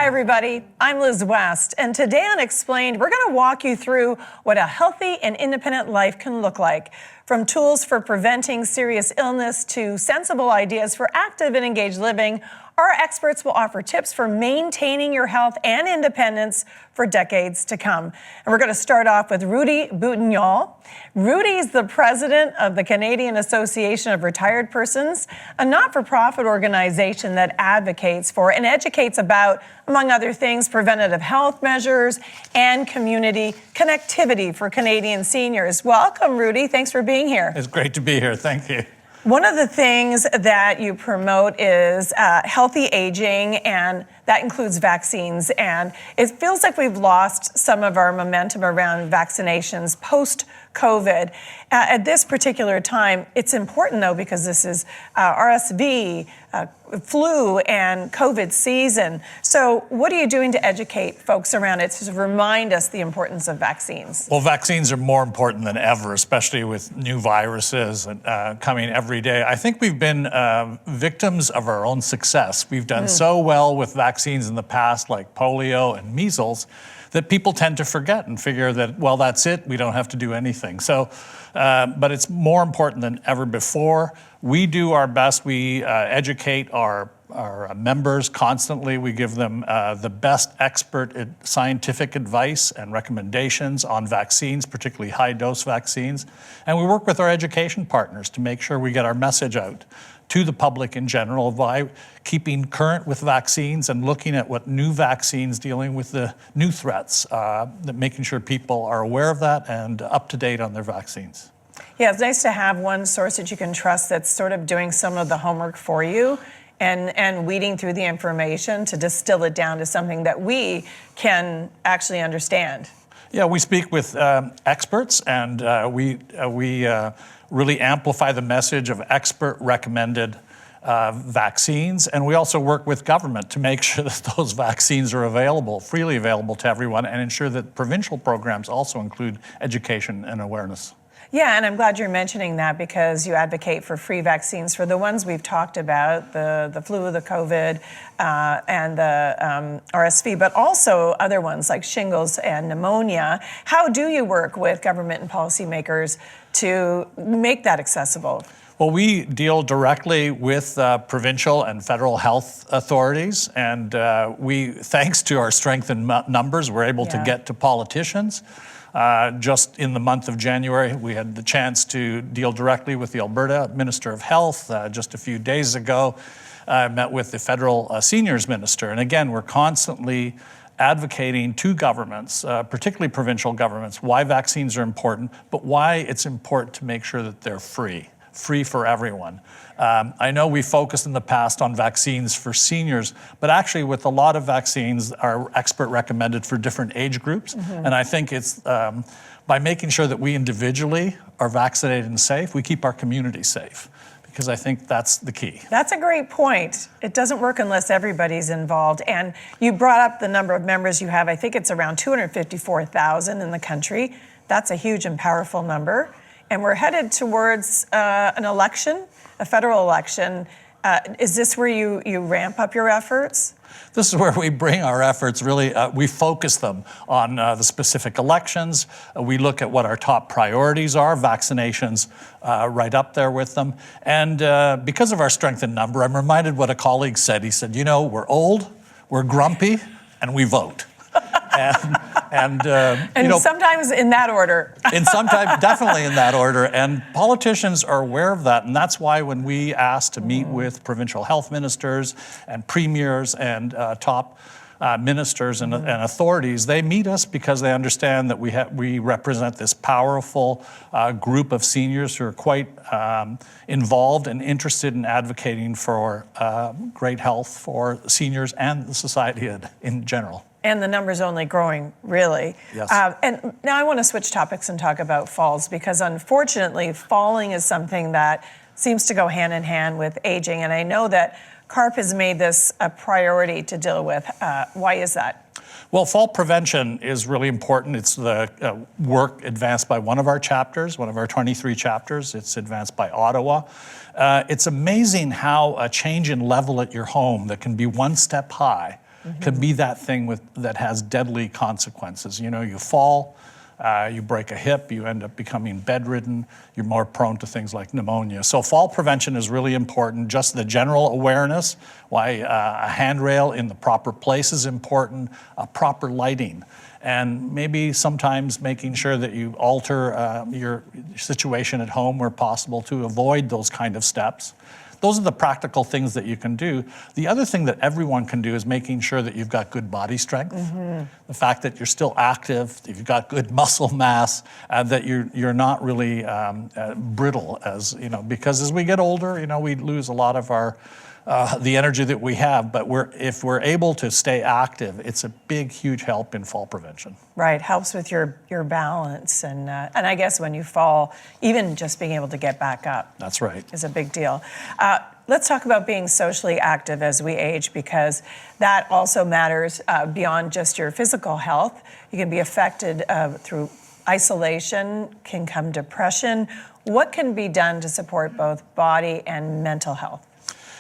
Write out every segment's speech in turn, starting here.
everybody. I'm Liz West, and today on Explained, we're going to walk you through what a healthy and independent life can look like. From tools for preventing serious illness to sensible ideas for active and engaged living, our experts will offer tips for maintaining your health and independence for decades to come. And we're going to start off with Rudy Buttignol. Rudy's the president of the Canadian Association of Retired Persons, a not-for-profit organization that advocates for and educates about, among other things, preventative health measures and community connectivity for Canadian seniors. Welcome, Rudy. Thanks for being here. It's great to be here. Thank you. One of the things that you promote is healthy aging, and that includes vaccines. And it feels like we've lost some of our momentum around vaccinations post-COVID. At this particular time, it's important, though, because this is RSV, flu, and COVID season. So what are you doing to educate folks around it to remind us the importance of vaccines? Well, vaccines are more important than ever, especially with new viruses coming every day. I think we've been victims of our own success. We've done so well with vaccines in the past, like polio and measles, that people tend to forget and figure that, well, that's it, we don't have to do anything. So, but it's more important than ever before. We do our best. We educate our members constantly. We give them the best expert scientific advice and recommendations on vaccines, particularly high-dose vaccines. And we work with our education partners to make sure we get our message out to the public in general by keeping current with vaccines and looking at what new vaccines dealing with the new threats, making sure people are aware of that and up to date on their vaccines. Yeah, it's nice to have one source that you can trust that's sort of doing some of the homework for you and weeding through the information to distill it down to something that we can actually understand. Yeah, we speak with experts, and we really amplify the message of expert-recommended vaccines, and we also work with government to make sure that those vaccines are available, freely available to everyone, and ensure that provincial programs also include education and awareness. Yeah, and I'm glad you're mentioning that because you advocate for free vaccines for the ones we've talked about, the flu, the COVID, and the RSV, but also other ones like shingles and pneumonia. How do you work with government and policymakers to make that accessible? Well, we deal directly with provincial and federal health authorities, and thanks to our strength in numbers, we're able to get to politicians. Just in the month of January, we had the chance to deal directly with the Alberta Minister of Health. Just a few days ago, I met with the federal seniors minister. And again, we're constantly advocating to governments, particularly provincial governments, why vaccines are important, but why it's important to make sure that they're free for everyone. I know we focused in the past on vaccines for seniors, but actually with a lot of vaccines are expert recommended for different age groups. And I think it's by making sure that we individually are vaccinated and safe, we keep our community safe, because I think that's the key. That's a great point. It doesn't work unless everybody's involved. And you brought up the number of members you have. I think it's around 254,000 in the country. That's a huge and powerful number. And we're headed towards an election, a federal election. Is this where you ramp up your efforts? This is where we bring our efforts, really, we focus them on the specific elections. We look at what our top priorities are, vaccinations right up there with them. And because of our strength in number, I'm reminded what a colleague said. He said, you know, we're old, we're grumpy, and we vote. And you know, sometimes in that order. Definitely in that order. And politicians are aware of that. And that's why when we ask to meet with provincial health ministers and premiers and top ministers and authorities, they meet us because they understand that we represent this powerful group of seniors who are quite involved and interested in advocating for great health for seniors and the society in general. And the number's only growing, really. Yes. And now I want to switch topics and talk about falls, because unfortunately, falling is something that seems to go hand in hand with aging. And I know that CARP has made this a priority to deal with. Why is that? Well, fall prevention is really important. It's the work advanced by one of our chapters, one of our 23 chapters. It's advanced by Ottawa. It's amazing how a change in level at your home that can be one step high can be that thing that has deadly consequences. You know, you fall, you break a hip, you end up becoming bedridden, you're more prone to things like pneumonia. So fall prevention is really important. Just the general awareness, why a handrail in the proper place is important, proper lighting, and maybe sometimes making sure that you alter your situation at home where possible to avoid those kind of steps. Those are the practical things that you can do. The other thing that everyone can do is making sure that you've got good body strength. The fact that you're still active, that you've got good muscle mass, that you're not really brittle, as you know, because as we get older, you know, we lose a lot of our the energy that we have. But if we're able to stay active, it's a big, huge help in fall prevention. Right, helps with your balance, and I guess when you fall, even just being able to get back up. That's right. Is a big deal. Let's talk about being socially active as we age, because that also matters beyond just your physical health. You can be affected through isolation, can come depression. What can be done to support both body and mental health?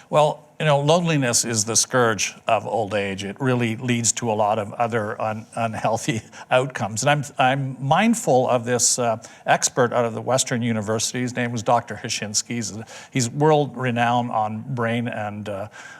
Well, you know, loneliness is the scourge of old age. It really leads to a lot of other unhealthy outcomes. And I'm mindful of this expert out of the Western University. His name was Dr. Hashinsky. He's world-renowned on brain and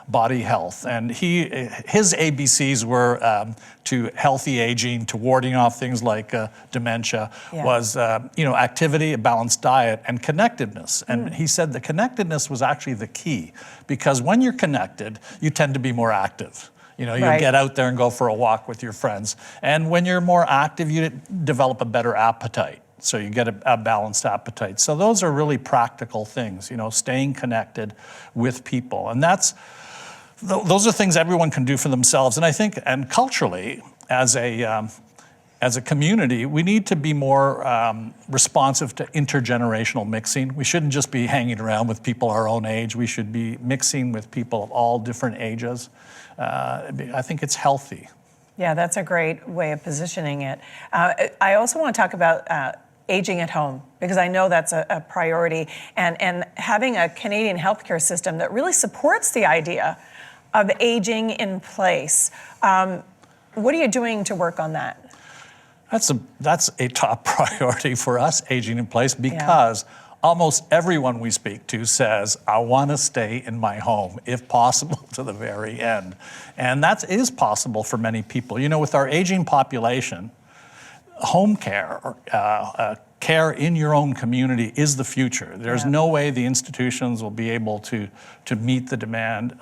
body health. And his ABCs were to healthy aging, to warding off things like dementia, was activity, a balanced diet, and connectedness. And he said the connectedness was actually the key, because when you're connected, you tend to be more active. You know, you'll get out there and go for a walk with your friends. And when you're more active, you develop a better appetite. So you get a balanced appetite. So those are really practical things, you know, staying connected with people. And those are things everyone can do for themselves. And I think, and culturally, as a community, we need to be more responsive to intergenerational mixing. We shouldn't just be hanging around with people our own age. We should be mixing with people of all different ages. I think it's healthy. Yeah, that's a great way of positioning it. I also want to talk about aging at home, because I know that's a priority, and having a Canadian healthcare system that really supports the idea of aging in place. What are you doing to work on that? That's a top priority for us, aging in place, because almost everyone we speak to says, I want to stay in my home, if possible, to the very end. And that is possible for many people. You know, with our aging population, home care, care in your own community is the future. There's no way the institutions will be able to meet the demand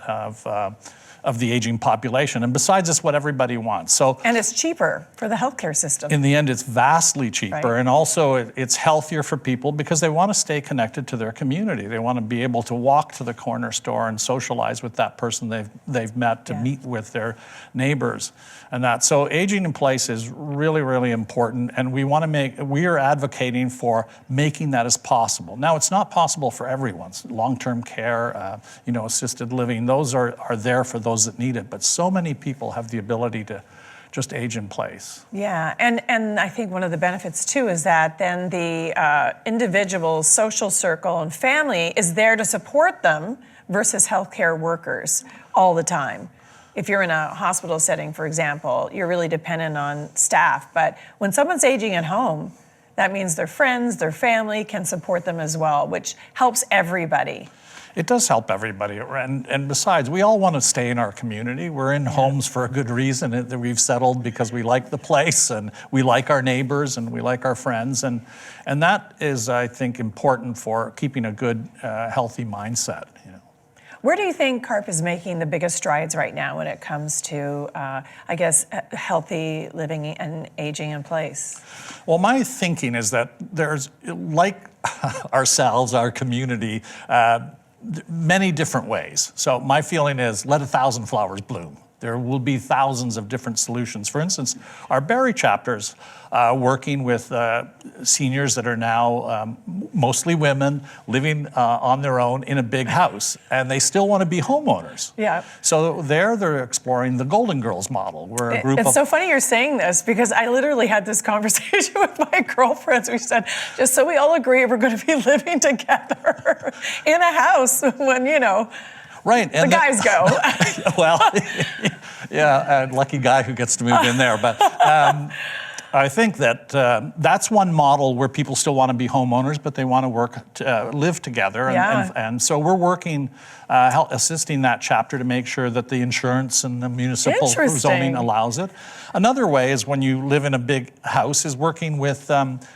of the aging population. And besides, it's what everybody wants. And it's cheaper for the healthcare system. In the end, it's vastly cheaper. Right. And also it's healthier for people because they want to stay connected to their community. They want to be able to walk to the corner store and socialize with that person they've met, to meet with their neighbors and that. So aging in place is really, really important. And we are advocating for making that as possible. Now, it's not possible for everyone. Long-term care, assisted living, those are there for those that need it, but so many people have the ability to just age in place. Yeah, and I think one of the benefits too is that then the individual's social circle and family is there to support them versus healthcare workers all the time. If you're in a hospital setting, for example, you're really dependent on staff, but when someone's aging at home, that means their friends, their family can support them as well, which helps everybody. It does help everybody. And besides, we all want to stay in our community. We're in homes for a good reason, that we've settled because we like the place and we like our neighbors and we like our friends. And that is, I think, important for keeping a good, healthy mindset. You know. Where do you think CARP is making the biggest strides right now when it comes to, healthy living and aging in place? Well, my thinking is that there's, like ourselves, our community, many different ways. So my feeling is, let 1,000 flowers bloom. There will be thousands of different solutions. For instance, our Barrie chapters working with seniors that are now mostly women living on their own in a big house, and they still want to be homeowners. Yeah. So they're exploring the Golden Girls model, where a group It's so funny you're saying this, because I literally had this conversation with my girlfriends. We said, just so we all agree, we're going to be living together in a house when, Right. And the guys go. Well, Yeah, lucky guy who gets to move in there. But I think that that's one model where people still want to be homeowners, but they want to live together. And so we're working, assisting that chapter to make sure that the insurance and the municipal zoning allows it. Another way is when you live in a big house is working with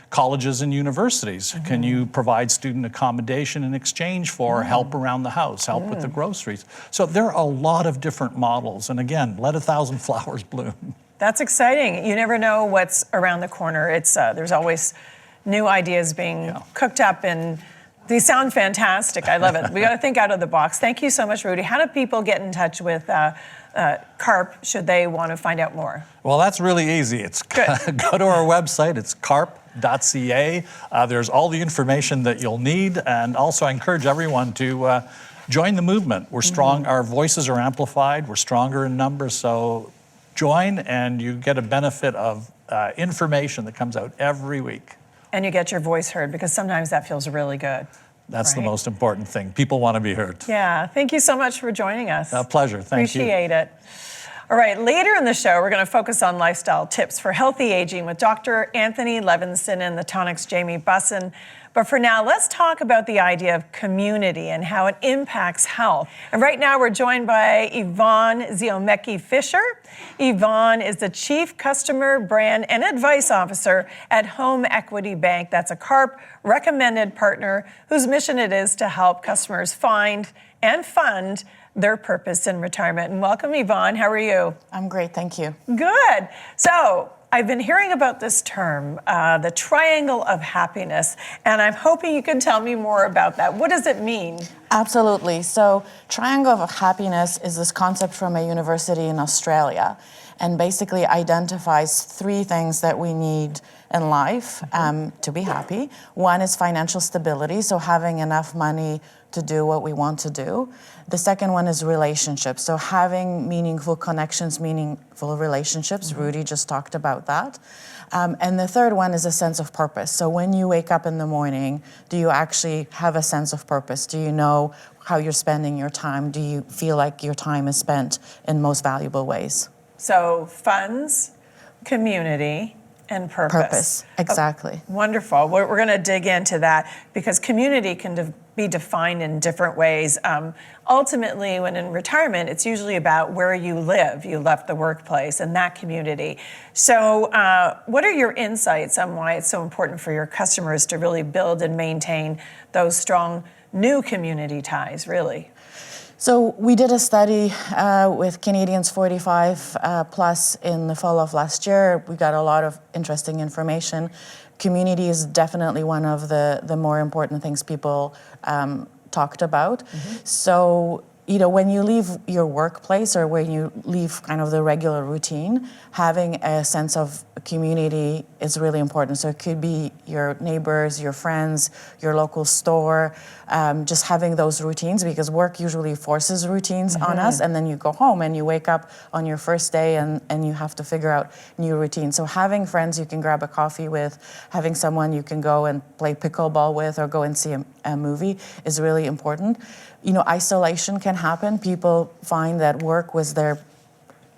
colleges and universities. Mm-hmm. Can you provide student accommodation in exchange for help around the house, help with the groceries? So there are a lot of different models. And again, let 1,000 flowers bloom. That's exciting. You never know what's around the corner. It's there's always new ideas being cooked up, and these sound fantastic. I love it. We got to think out of the box. Thank you so much, Rudy. How do people get in touch with CARP should they want to find out more? Well, that's really easy. It's go to our website. It's carp.ca. There's all the information that you'll need, and also I encourage everyone to join the movement. We're strong. Our voices are amplified. We're stronger in numbers, so join, and you get a benefit of information that comes out every week. And you get your voice heard, because sometimes that feels really good. That's the most important thing. People want to be heard. Yeah. Thank you so much for joining us. A pleasure. Thank you. Appreciate it. All right, later in the show, we're going to focus on lifestyle tips for healthy aging with Dr. Anthony Levinson and the Tonic's Jamie Bussin. But for now, let's talk about the idea of community and how it impacts health. And right now, we're joined by Yvonne Ziomecki-Fisher. Yvonne is the Chief Customer Brand and Advice Officer at HomeEquity Bank. That's a CARP recommended partner whose mission it is to help customers find and fund their purpose in retirement. And welcome, Yvonne. How are you? I'm great, thank you. Good. So I've been hearing about this term, the triangle of happiness, and I'm hoping you can tell me more about that. What does it mean? Absolutely. So triangle of happiness is this concept from a university in Australia, and basically identifies three things that we need in life to be happy. One is financial stability, so having enough money to do what we want to do. The second one is relationships, so having meaningful connections, meaningful relationships. Rudy just talked about that. And the third one is a sense of purpose. So when you wake up in the morning, do you actually have a sense of purpose? Do you know how you're spending your time? Do you feel like your time is spent in most valuable ways? So funds, community, and purpose. Purpose, exactly. Oh, wonderful. We're going to dig into that, because community can be defined in different ways. Ultimately, when in retirement, it's usually about where you live. You left the workplace and that community. So what are your insights on why it's so important for your customers to really build and maintain those strong new community ties, really? So we did a study with Canadians 45 plus in the fall of last year. We got a lot of interesting information. Community is definitely one of the more important things people talked about. So, you know, when you leave your workplace or when you leave kind of the regular routine, having a sense of community is really important. So it could be your neighbors, your friends, your local store, just having those routines, because work usually forces routines on us, and then you go home and you wake up on your first day and you have to figure out new routines. So having friends you can grab a coffee with, having someone you can go and play pickleball with or go and see a movie is really important. You know, isolation can happen. People find that work was their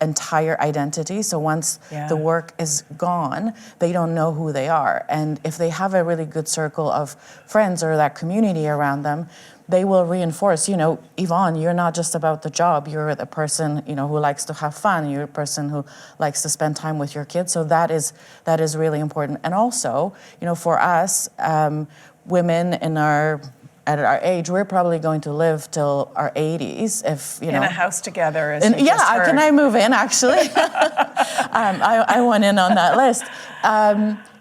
entire identity. So once the work is gone, they don't know who they are. And if they have a really good circle of friends or that community around them, they will reinforce, you know, Yvonne, you're not just about the job. You're the person, you know, who likes to have fun. You're a person who likes to spend time with your kids. So that is really important. And also, you know, for us, women at our age, we're probably going to live till our 80s, if you know. In a house together, as you just heard. Can I move in? Actually, I went in on that list.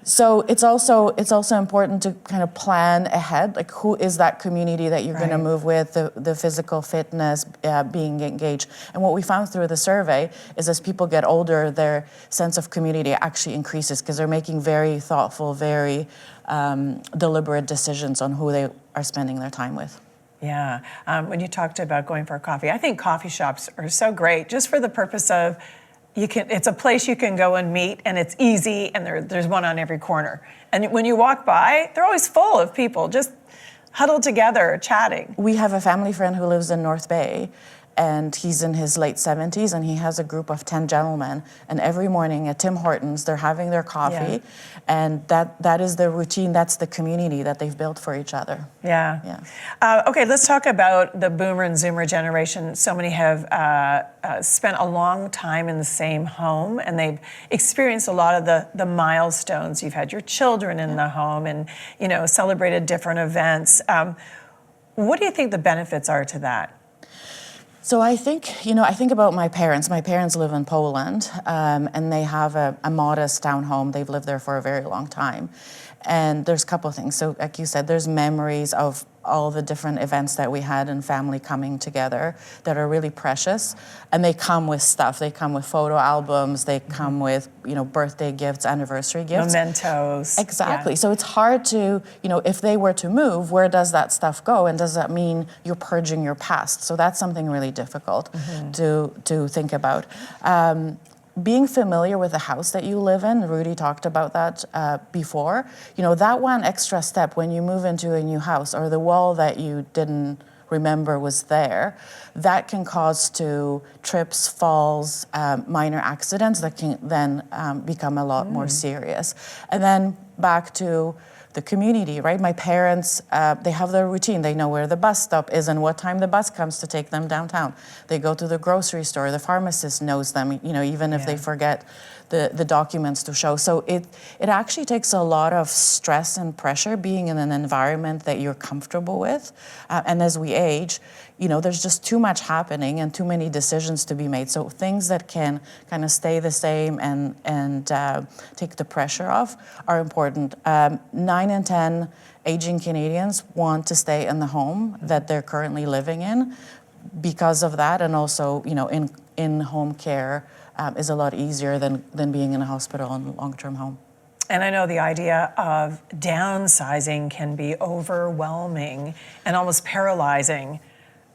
So it's also important to kind of plan ahead, like who is that community that you're going to move with, the physical fitness, being engaged. And what we found through the survey is as people get older, their sense of community actually increases, because they're making very thoughtful, very deliberate decisions on who they are spending their time with. Yeah. When you talked about going for a coffee, I think coffee shops are so great just for the purpose of it's a place you can go and meet, and it's easy, and there's one on every corner. And when you walk by, they're always full of people just huddled together, chatting. We have a family friend who lives in North Bay, and he's in his late 70s, and he has a group of 10 gentlemen, and every morning at Tim Hortons they're having their coffee, and that is their routine. That's the community that they've built for each other. Okay, let's talk about the boomer and zoomer generation. So many have spent a long time in the same home, and they've experienced a lot of the milestones. You've had your children in the home, and celebrated different events. What do you think the benefits are to that? So I think about my parents. My parents live in Poland, and they have a modest townhome. They've lived there for a very long time. And there's a couple of things. So like you said, there's memories of all the different events that we had and family coming together that are really precious. And they come with stuff. They come with photo albums. They come with, birthday gifts, anniversary gifts. Mementos. Exactly. So it's hard to, if they were to move, where does that stuff go? And does that mean you're purging your past? So that's something really difficult to think about. Being familiar with the house that you live in, Rudy talked about that before, that one extra step when you move into a new house, or the wall that you didn't remember was there, that can cause to trips, falls, minor accidents that can then become a lot more serious. And then back to the community, right? My parents, they have their routine. They know where the bus stop is and what time the bus comes to take them downtown. They go to the grocery store. The pharmacist knows them, even if they forget the documents to show. So it actually takes a lot of stress and pressure being in an environment that you're comfortable with. And as we age, there's just too much happening and too many decisions to be made. So things that can kind of stay the same and take the pressure off are important. 9 in 10 aging Canadians want to stay in the home that they're currently living in because of that, and also, in home care is a lot easier than being in a hospital and long-term home. And I know the idea of downsizing can be overwhelming and almost paralyzing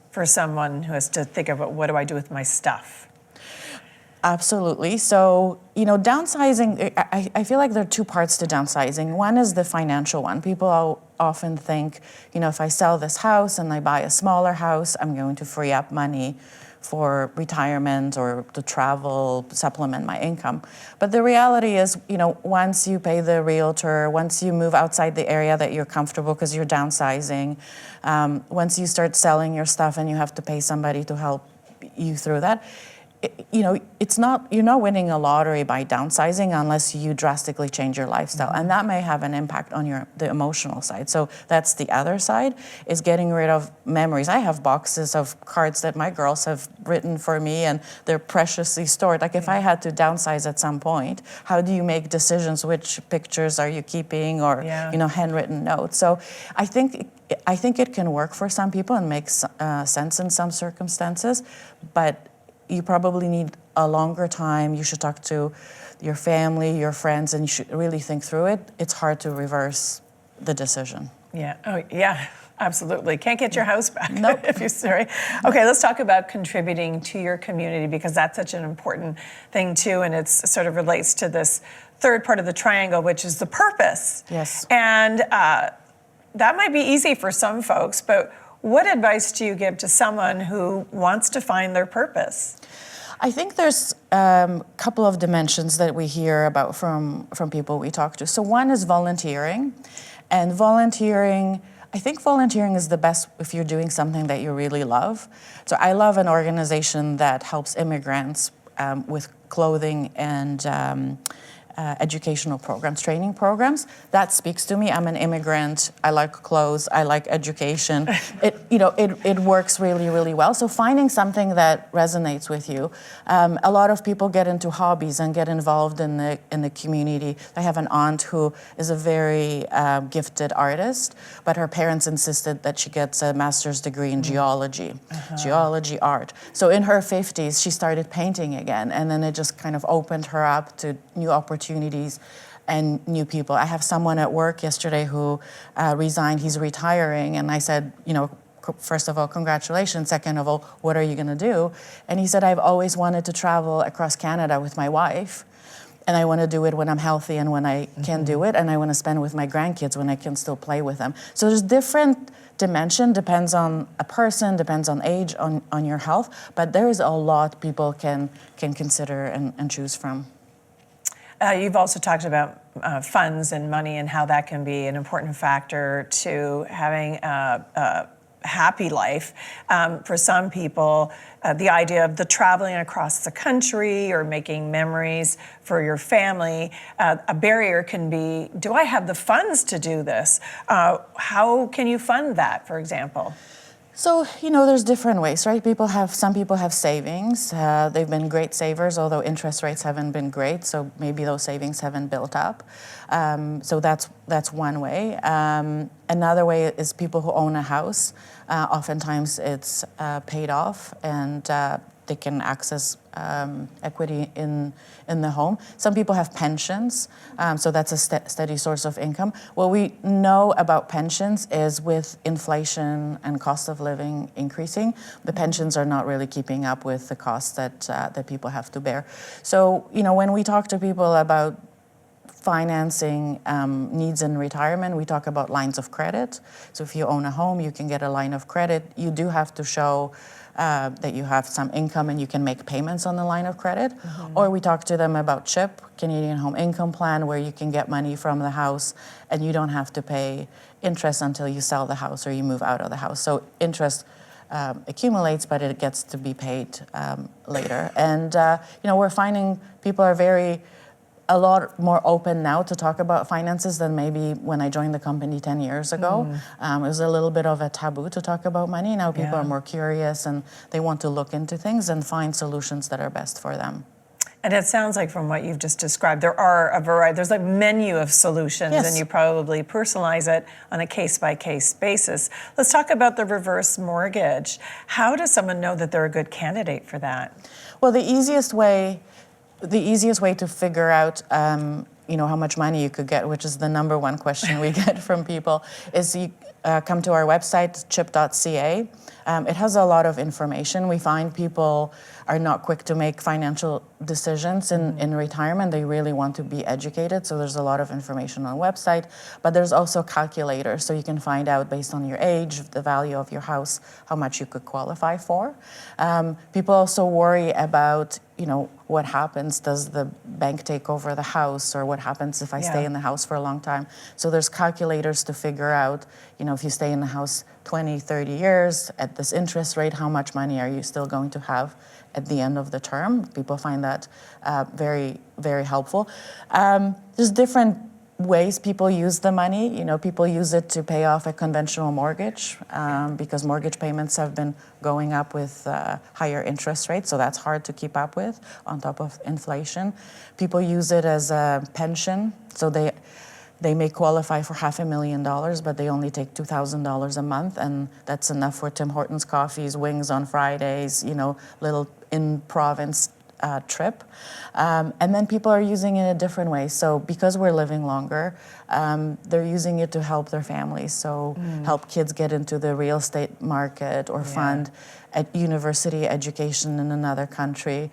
for someone who has to think about, what do I do with my stuff? Absolutely. So, downsizing, I feel like there are two parts to downsizing. One is the financial one. People often think, if I sell this house and I buy a smaller house, I'm going to free up money for retirement or to travel, supplement my income. But the reality is, once you pay the realtor, once you move outside the area that you're comfortable because you're downsizing, once you start selling your stuff and you have to pay somebody to help you through that, you're not winning a lottery by downsizing unless you drastically change your lifestyle. And that may have an impact on the emotional side. So that's the other side, is getting rid of memories. I have boxes of cards that my girls have written for me, and they're preciously stored. Like if I had to downsize at some point, how do you make decisions? Which pictures are you keeping, or handwritten notes? So I think it can work for some people and makes sense in some circumstances, but you probably need a longer time. You should talk to your family, your friends, and you should really think through it. It's hard to reverse the decision. Yeah. Oh, yeah. Absolutely. Can't get your house back. Nope. If you're sorry. Okay, let's talk about contributing to your community, because that's such an important thing too, and it sort of relates to this third part of the triangle, which is the purpose. Yes. And that might be easy for some folks, but what advice do you give to someone who wants to find their purpose? I think there's a couple of dimensions that we hear about from people we talk to. So one is volunteering. And volunteering, I think volunteering is the best if you're doing something that you really love. So I love an organization that helps immigrants with clothing and educational programs, training programs. That speaks to me. I'm an immigrant. I like clothes. I like education. It works really, really well. So finding something that resonates with you. A lot of people get into hobbies and get involved in the community. I have an aunt who is a very gifted artist, but her parents insisted that she gets a master's degree in geology, geology art. So in her 50s, she started painting again, and then it just kind of opened her up to new opportunities and new people. I have someone at work yesterday who resigned. He's retiring, and I said, first of all, congratulations. Second of all, what are you going to do? And he said, I've always wanted to travel across Canada with my wife. and I want to do it when I'm healthy and when I can do it, and I want to spend with my grandkids when I can still play with them. So there's different dimension, depends on a person, depends on age, on your health, but there is a lot people can consider and choose from. You've also talked about funds and money and how that can be an important factor to having a happy life. For some people, the idea of the traveling across the country or making memories for your family, a barrier can be, do I have the funds to do this? How can you fund that, for example? So, there's different ways, right? Some people have savings. They've been great savers, although interest rates haven't been great, so maybe those savings haven't built up. So that's one way. Another way is people who own a house. Oftentimes it's paid off, and they can access equity in the home. Some people have pensions, so that's a steady source of income. What we know about pensions is with inflation and cost of living increasing, the pensions are not really keeping up with the costs that people have to bear. So, when we talk to people about financing needs in retirement, we talk about lines of credit. So if you own a home, you can get a line of credit. You do have to show that you have some income and you can make payments on the line of credit. Or we talk to them about CHIP, Canadian Home Income Plan, where you can get money from the house and you don't have to pay interest until you sell the house or you move out of the house. So interest accumulates, but it gets to be paid later. And we're finding people are a lot more open now to talk about finances than maybe when I joined the company 10 years ago. It was a little bit of a taboo to talk about money. Now people are more curious and they want to look into things and find solutions that are best for them. And it sounds like from what you've just described, there are a variety, there's a menu of solutions, and you probably personalize it on a case-by-case basis. Let's talk about the reverse mortgage. How does someone know that they're a good candidate for that? Well, the easiest way to figure out how much money you could get, which is the number one question we get from people, is you come to our website, chip.ca. It has a lot of information. We find people are not quick to make financial decisions in retirement. They really want to be educated, so there's a lot of information on the website. But there's also calculators, so you can find out based on your age, the value of your house, how much you could qualify for. People also worry about, what happens? Does the bank take over the house, or what happens if I stay in the house for a long time? So there's calculators to figure out, if you stay in the house 20, 30 years at this interest rate, how much money are you still going to have at the end of the term? People find that very, very helpful. There's different ways people use the money. People use it to pay off a conventional mortgage because mortgage payments have been going up with higher interest rates, so that's hard to keep up with on top of inflation. People use it as a pension, so they may qualify for $500,000, but they only take $2,000 a month, and that's enough for Tim Hortons coffees, wings on Fridays, little in-province trip. And then people are using it in a different way. So because we're living longer, they're using it to help their families. So help kids get into the real estate market or fund at university education in another country.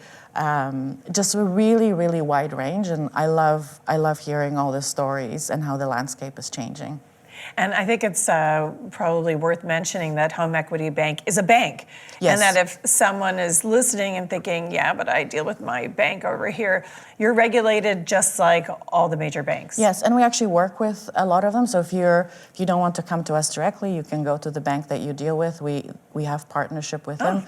Just a really, really wide range. And I love hearing all the stories and how the landscape is changing. And I think it's probably worth mentioning that HomeEquity Bank is a bank. Yes. And that if someone is listening and thinking, yeah, but I deal with my bank over here, you're regulated just like all the major banks. Yes, and we actually work with a lot of them. So if you don't want to come to us directly, you can go to the bank that you deal with. We have partnership with them.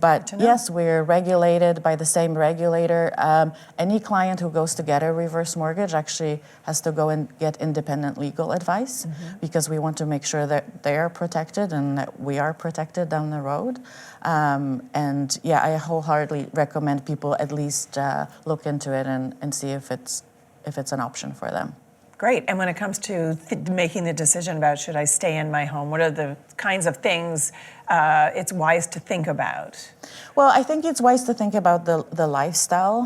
But yes, we're regulated by the same regulator. Any client who goes to get a reverse mortgage actually has to go and get independent legal advice because we want to make sure that they are protected and that we are protected down the road. I wholeheartedly recommend people at least look into it and see if it's an option for them. Great. And when it comes to making the decision about should I stay in my home, what are the kinds of things it's wise to think about? Well, I think it's wise to think about the lifestyle.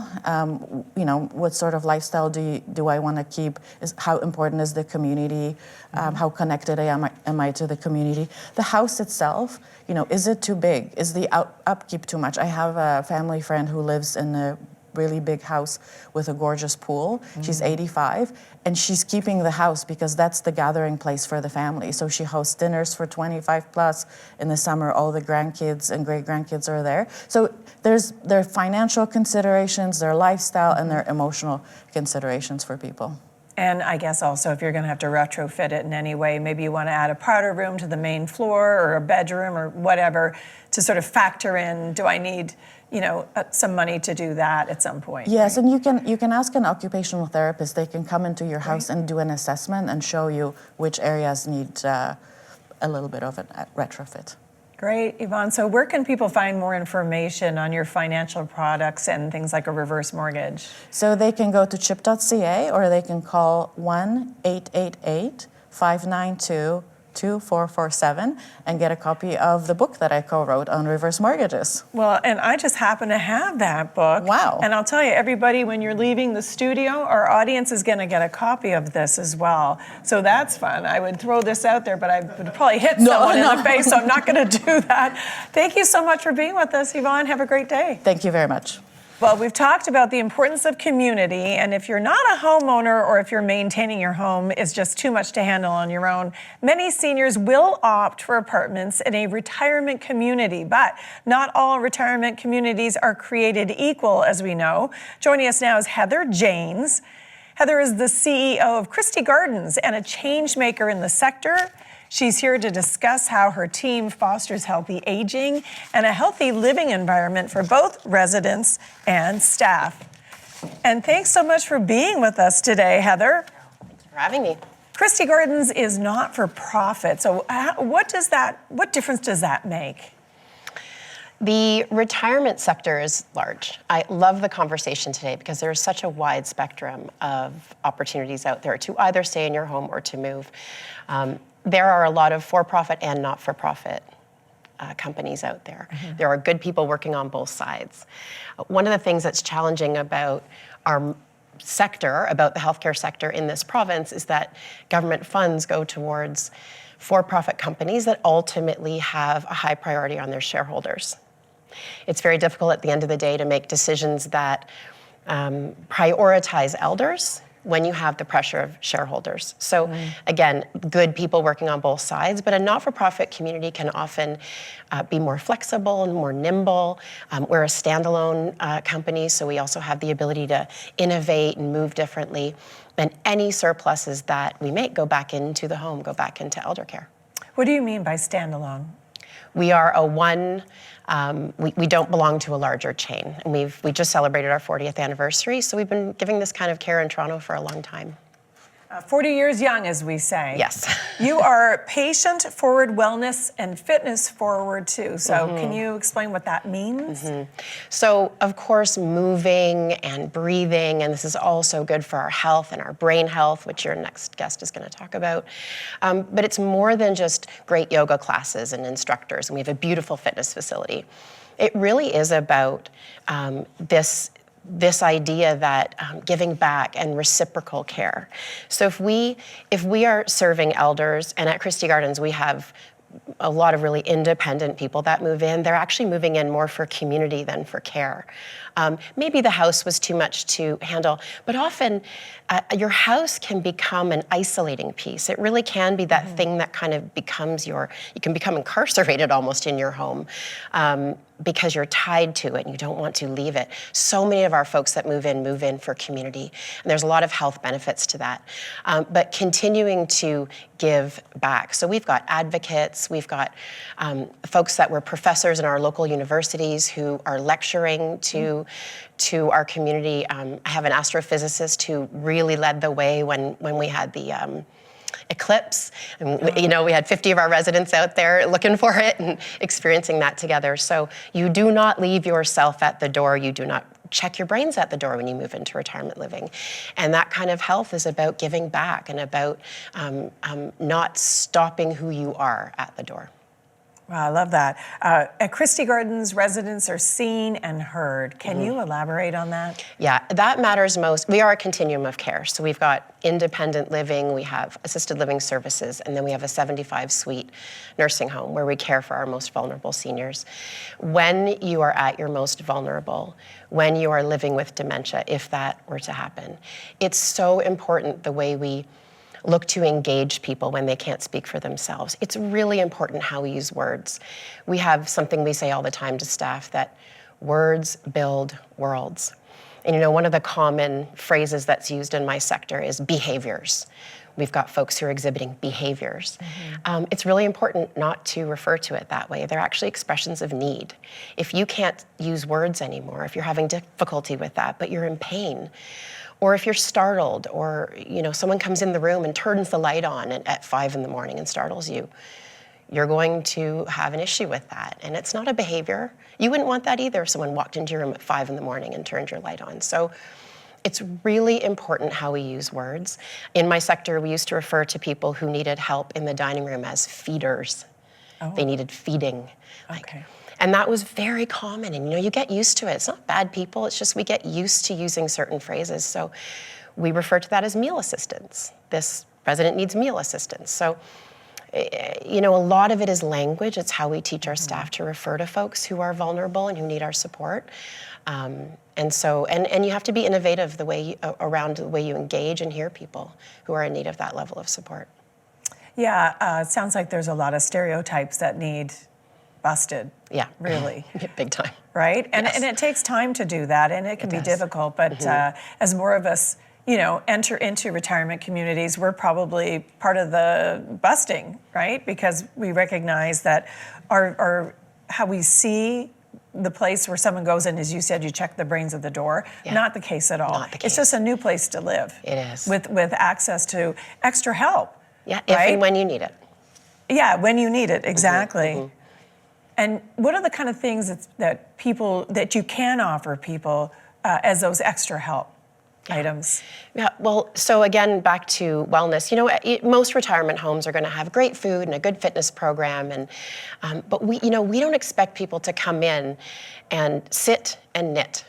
What sort of lifestyle do I want to keep? How important is the community? How connected am I to the community? The house itself, is it too big? Is the upkeep too much? I have a family friend who lives in a really big house with a gorgeous pool. She's 85, and she's keeping the house because that's the gathering place for the family. So she hosts dinners for 25 plus. In the summer, all the grandkids and great-grandkids are there. So there are financial considerations, there are lifestyle, and there are emotional considerations for people. And I guess also if you're going to have to retrofit it in any way, maybe you want to add a powder room to the main floor or a bedroom or whatever to sort of factor in, do I need, some money to do that at some point? Yes, right? And you can ask an occupational therapist. They can come into your house and do an assessment and show you which areas need a little bit of a retrofit. Great, Yvonne. So where can people find more information on your financial products and things like a reverse mortgage? So they can go to chip.ca or they can call 1-888-592-2447 and get a copy of the book that I co-wrote on reverse mortgages. Well, and I just happen to have that book. Wow. And I'll tell you, everybody, when you're leaving the studio, our audience is going to get a copy of this as well. So that's fun. I would throw this out there, but I would probably hit someone in the face, so I'm not going to do that. Thank you so much for being with us, Yvonne. Have a great day. Thank you very much. Well, we've talked about the importance of community, and if you're not a homeowner or if you're maintaining your home is just too much to handle on your own, many seniors will opt for apartments in a retirement community, but not all retirement communities are created equal, as we know. Joining us now is Heather Janes. Heather is the CEO of Christie Gardens and a change maker in the sector. She's here to discuss how her team fosters healthy aging and a healthy living environment for both residents and staff. And thanks so much for being with us today, Heather. Thanks for having me. Christie Gardens is not for profit. So what difference does that make? The retirement sector is large. I love the conversation today because there is such a wide spectrum of opportunities out there to either stay in your home or to move. There are a lot of for-profit and not-for-profit companies out there. Mm-hmm. There are good people working on both sides. One of the things that's challenging about our sector, about the healthcare sector in this province, is that government funds go towards for-profit companies that ultimately have a high priority on their shareholders. It's very difficult at the end of the day to make decisions that prioritize elders when you have the pressure of shareholders. So again, good people working on both sides, but a not-for-profit community can often be more flexible and more nimble. We're a standalone company, so we also have the ability to innovate and move differently. And any surpluses that we make go back into the home, go back into elder care. What do you mean by standalone? We are we don't belong to a larger chain. And we just celebrated our 40th anniversary, so we've been giving this kind of care in Toronto for a long time. 40 years young, as we say. Yes. You are patient-forward wellness and fitness-forward, too. So can you explain what that means? So, of course, moving and breathing, and this is also good for our health and our brain health, which your next guest is going to talk about. But it's more than just great yoga classes and instructors, and we have a beautiful fitness facility. It really is about this idea that giving back and reciprocal care. So if we are serving elders, and at Christie Gardens we have a lot of really independent people that move in, they're actually moving in more for community than for care. Maybe the house was too much to handle, but often your house can become an isolating piece. It really can be that thing that kind of becomes you can become incarcerated almost in your home. Because you're tied to it and you don't want to leave it. So many of our folks that move in for community, and there's a lot of health benefits to that. But continuing to give back. So we've got advocates, we've got folks that were professors in our local universities who are lecturing to our community. I have an astrophysicist who really led the way when we had the eclipse, and we had 50 of our residents out there looking for it and experiencing that together. So you do not leave yourself at the door. You do not check your brains at the door when you move into retirement living. And that kind of health is about giving back and about not stopping who you are at the door. Wow, I love that. At Christie Gardens, residents are seen and heard. Can you elaborate on that? Yeah, that matters most. We are a continuum of care. So we've got independent living, we have assisted living services, and then we have a 75-suite nursing home where we care for our most vulnerable seniors. When you are at your most vulnerable, when you are living with dementia, if that were to happen, it's so important the way we look to engage people when they can't speak for themselves. It's really important how we use words. We have something we say all the time to staff, that words build worlds. And one of the common phrases that's used in my sector is behaviors. We've got folks who are exhibiting behaviors. It's really important not to refer to it that way. They're actually expressions of need. If you can't use words anymore, if you're having difficulty with that, but you're in pain, or if you're startled, or someone comes in the room and turns the light on at 5 in the morning and startles you, you're going to have an issue with that. And it's not a behavior. You wouldn't want that either if someone walked into your room at 5 in the morning and turned your light on. So it's really important how we use words. In my sector, we used to refer to people who needed help in the dining room as feeders. Oh. They needed feeding. Okay. And that was very common, and you get used to it. It's not bad people, it's just we get used to using certain phrases. So we refer to that as meal assistance. This resident needs meal assistance. So, a lot of it is language. It's how we teach our staff to refer to folks who are vulnerable and who need our support. And you have to be innovative around the way you engage and hear people who are in need of that level of support. Yeah, it sounds like there's a lot of stereotypes that need busted. Yeah. Really. Big time. Right? And, yes. and it takes time to do that, and it can be difficult, but as more of us, enter into retirement communities, we're probably part of the busting, right? Because we recognize that our how we see the place where someone goes in, as you said, you check the brains of the door. Yeah. Not the case at all. Not the case. It's just a new place to live. It is. With access to extra help. Yeah, if and when you need it. Yeah, when you need it, exactly. And what are the kind of things that you can offer people as those extra help items? Yeah, well, so again, back to wellness. Most retirement homes are going to have great food and a good fitness program, but we don't expect people to come in and sit and knit.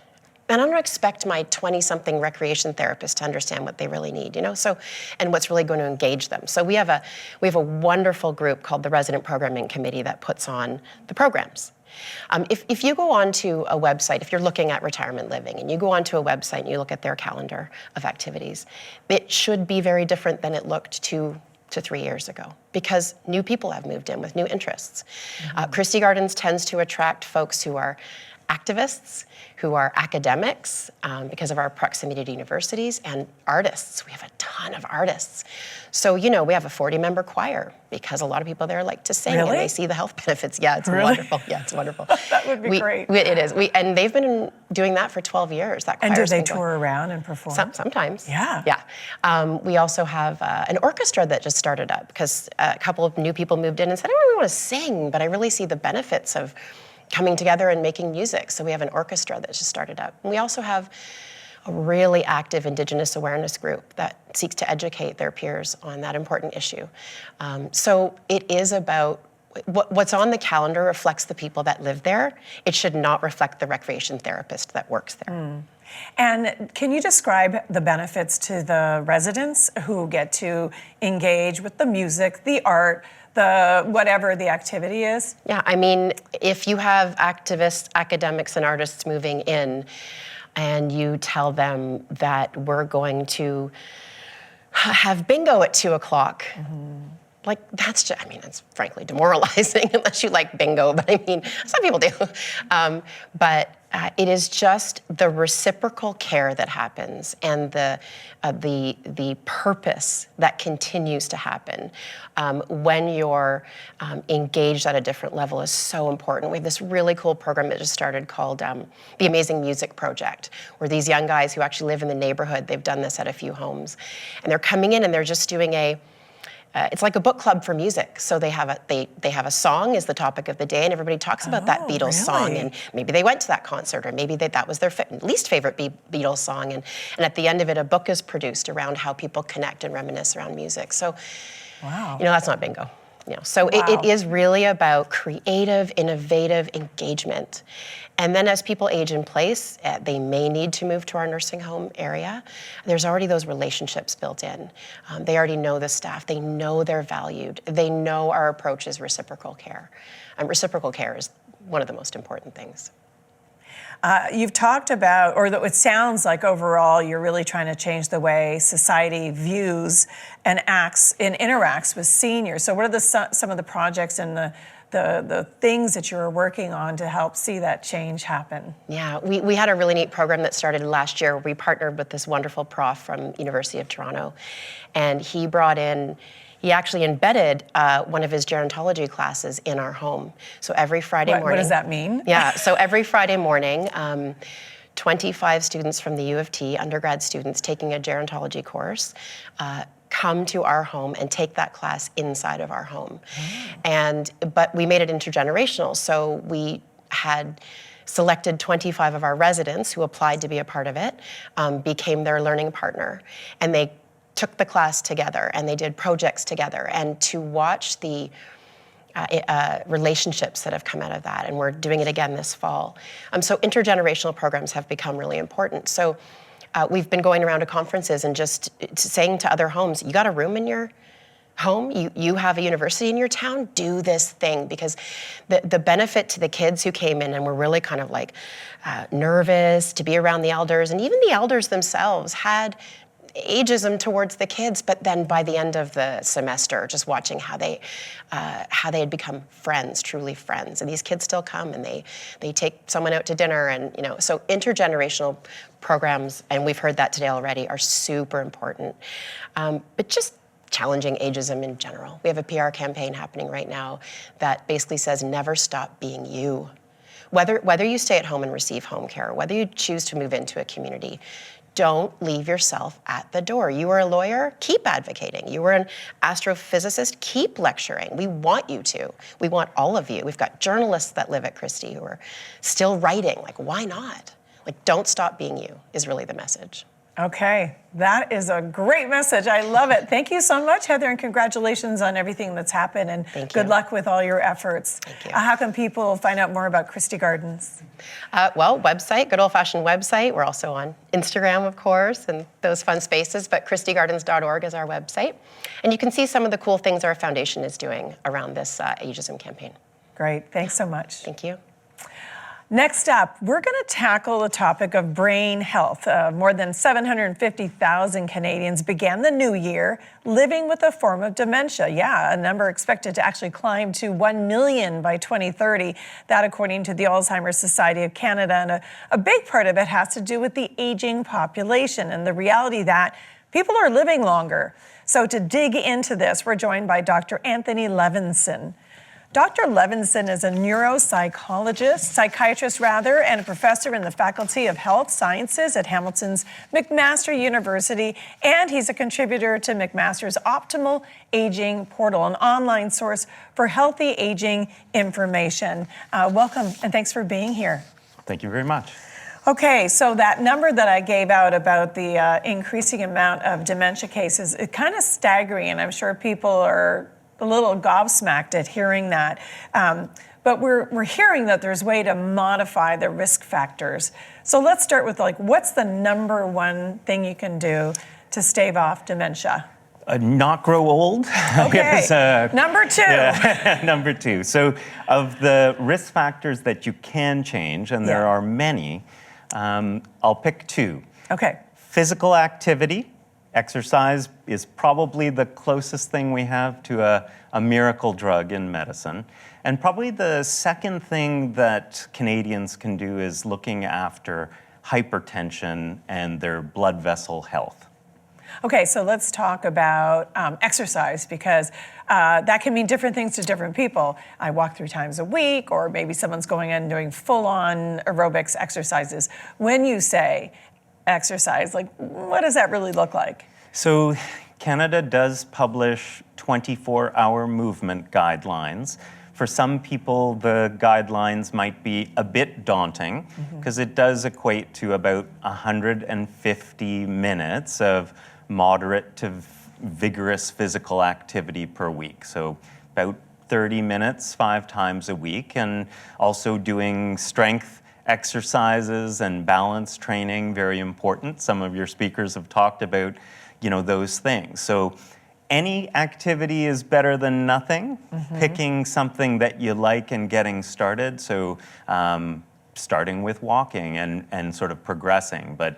And I don't expect my 20-something recreation therapist to understand what they really need, So, and what's really going to engage them. So we have a wonderful group called the Resident Programming Committee that puts on the programs. If you go onto a website, if you're looking at retirement living, and you go onto a website and you look at their calendar of activities, it should be very different than it looked 2 to 3 years ago, because new people have moved in with new interests. Christie Gardens tends to attract folks who are activists, who are academics because of our proximity to universities, and artists. We have a ton of artists. So, we have a 40-member choir because a lot of people there like to sing and they see the health benefits. Yeah, it's wonderful. Yeah, it's wonderful. That would be great. It is. And they've been doing that for 12 years. That and do they tour around and perform? Sometimes. Yeah. Yeah. We also have an orchestra that just started up because a couple of new people moved in and said, I don't really want to sing, but I really see the benefits of coming together and making music. So we have an orchestra that just started up. And we also have a really active Indigenous awareness group that seeks to educate their peers on that important issue. So it is about what's on the calendar reflects the people that live there. It should not reflect the recreation therapist that works there. And can you describe the benefits to the residents who get to engage with the music, the art, the whatever the activity is? Yeah, if you have activists, academics, and artists moving in, and you tell them that we're going to have bingo at 2 o'clock, that's just, it's frankly demoralizing unless you like bingo, but some people do. But it is just the reciprocal care that happens and the purpose that continues to happen when you're engaged at a different level is so important. We have this really cool program that just started called the Amazing Music Project, where these young guys who actually live in the neighborhood, they've done this at a few homes, and they're coming in and they're just doing it's like a book club for music. So they have a song is the topic of the day, and everybody talks about that Beatles song, and maybe they went to that concert, or maybe that was their least favorite Beatles song, and at the end of it, a book is produced around how people connect and reminisce around music. So, wow, that's not bingo. So Wow. it is really about creative, innovative engagement. And then as people age in place, they may need to move to our nursing home area. There's already those relationships built in. They already know the staff. They know they're valued. They know our approach is reciprocal care. Reciprocal care is one of the most important things. You've talked about, or it sounds like overall, you're really trying to change the way society views and interacts with seniors. So what are some of the projects and the things that you're working on to help see that change happen? Yeah, we had a really neat program that started last year. We partnered with this wonderful prof from University of Toronto, and he actually embedded one of his gerontology classes in our home. So every Friday morning. What does that mean? Yeah, so every Friday morning, 25 students from the U of T, undergrad students taking a gerontology course, come to our home and take that class inside of our home. But we made it intergenerational, so we had selected 25 of our residents who applied to be a part of it, became their learning partner, and they took the class together and they did projects together, and to watch the relationships that have come out of that, and we're doing it again this fall. So intergenerational programs have become really important. So we've been going around to conferences and just saying to other homes, you got a room in your home, you have a university in your town, do this thing, because the benefit to the kids who came in and were really kind of like nervous to be around the elders, and even the elders themselves had ageism towards the kids, but then by the end of the semester, just watching how they had become friends, truly friends. And these kids still come and they take someone out to dinner, and so intergenerational programs, and we've heard that today already, are super important. But just challenging ageism in general. We have a PR campaign happening right now that basically says, never stop being you. Whether you stay at home and receive home care, whether you choose to move into a community, don't leave yourself at the door. You were a lawyer, keep advocating. You were an astrophysicist, keep lecturing. We want you to. We want all of you. We've got journalists that live at Christie who are still writing. Like, why not? Like, don't stop being you is really the message. Okay, that is a great message. I love it. Thank you so much, Heather, and congratulations on everything that's happened, and good luck with all your efforts. Thank you. How can people find out more about Christie Gardens? Well, website, good old-fashioned website. We're also on Instagram, of course, and those fun spaces, but christiegardens.org is our website. And you can see some of the cool things our foundation is doing around this ageism campaign. Great, thanks so much. Thank you. Next up, we're going to tackle the topic of brain health. More than 750,000 Canadians began the new year living with a form of dementia. Yeah, a number expected to actually climb to 1 million by 2030. That according to the Alzheimer's Society of Canada. And a big part of it has to do with the aging population and the reality that people are living longer. So to dig into this, we're joined by Dr. Anthony Levinson. Dr. Levinson is a psychiatrist, and a professor in the Faculty of Health Sciences at Hamilton's McMaster University, and he's a contributor to McMaster's Optimal Aging Portal, an online source for healthy aging information. Welcome, and thanks for being here. Thank you very much. Okay, so that number that I gave out about the increasing amount of dementia cases, it's kind of staggering, and I'm sure people are a little gobsmacked at hearing that. But we're hearing that there's a way to modify the risk factors. So let's start with what's the number one thing you can do to stave off dementia? Not grow old. Okay, number two. Yeah. Number two. So of the risk factors that you can change, and there are many, I'll pick two. Okay. Physical activity. Exercise is probably the closest thing we have to a miracle drug in medicine. And probably the second thing that Canadians can do is looking after hypertension and their blood vessel health. Okay, so let's talk about exercise, because that can mean different things to different people. I walk 3 times a week, or maybe someone's going in and doing full-on aerobics exercises. When you say exercise, what does that really look like? So Canada does publish 24-hour movement guidelines. For some people, the guidelines might be a bit daunting because it does equate to about 150 minutes of moderate to vigorous physical activity per week. So about 30 minutes 5 times a week, and also doing strength exercises and balance training, very important. Some of your speakers have talked about, those things. So any activity is better than nothing. Picking something that you like and getting started. So starting with walking and sort of progressing. But